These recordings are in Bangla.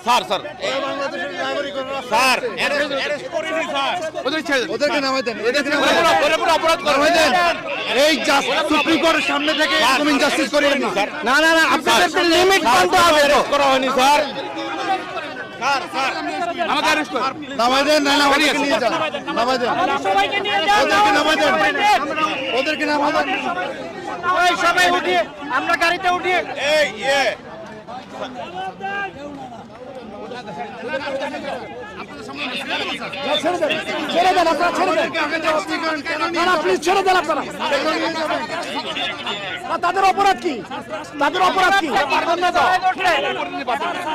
স্যার স্যার স্যার অ্যারেস্ট করিনি স্যার ওদেরকে নামাই দেন, অপরাধ নামাই দেন। এই সুপ্রিম কোর্টের সামনে থেকে এরকম ইনজাস্টিস করিয়েন না। না না না, আপনাদের লিমিট মানতে হবে তো। করা হয়নি স্যার। স্যার স্যার আমাকে অ্যারেস্ট করুন। নামাই দেন, না ওদেরকে নিয়ে যান, নামাই দেন, সবাইকে নিয়ে যাও, ওদেরকে নামাই দেন, ওদেরকে নামাই দেন। সবাই উঠিয়ে আমরা গাড়িতে উঠিয়ে এই ছেড়ে দেন আপনারা, ছেড়ে দেন। না না, প্লিজ ছেড়ে দেন আপনারা। না, তাদের অপরাধ কি? তাদের অপরাধ কি?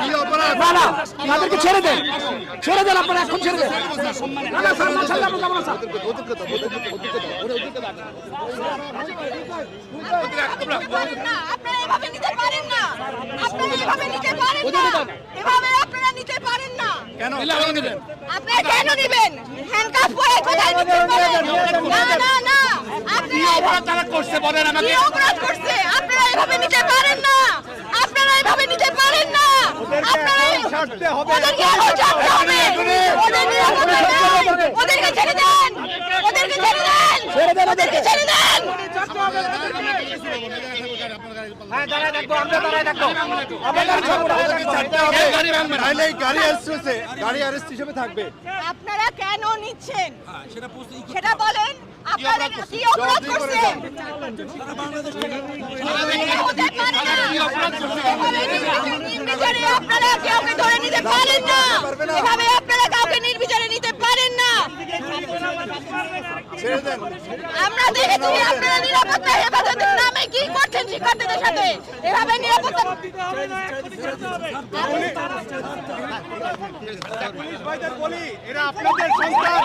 কি অপরাধ? না না, তাদেরকে ছেড়ে দেন, ছেড়ে দেন আপনারা, এখন ছেড়ে দেন। না না স্যার, না ছাড়লে আমরা যাবো না স্যার। আপনারা এভাবে নিতে পারেন না, আপনারা এভাবে নিতে পারেন না, এভাবে আপনারা নিতে পারেন না। আপনারা কেন নেবেন? হ্যান্ডকাফ পরে কোথায় নিতে পারেন? না না না, আপনারা তারা করছে বলেন কি আমাকে। অপরাধ করছে? আপনারা এভাবে নিতে পারেন না, আপনারা এভাবে নিতে পারেন না, আপনারা ওদেরকে এখন ছাড়তে হবে, ওদের নিরাপত্তা নাই, ওদেরকে ছেড়ে দেন, ওদেরকে ছেড়ে দেন, ওদেরকে ছেড়ে দেন। নাহলে এই গাড়ি অ্যারেস্ট হিসেবে থাকবে। আপনারা কেন নিচ্ছেন সেটা বলেন। আপনারা কি অপরাধ করছেন? হতে পারে না। নির্বিচারে আপনারা কাউকে ধরে নিতে পারেন না, এভাবে আপনারা কাউকে নির্বিচারে নিতে পারেন না। আমরা দেখেছি আপনারা নিরাপত্তা হেফাজতের নামে কি করছেন শিক্ষার্থীদের সাথে, এভাবে নিরাপত্তা এরা আপনাদের সন্তান।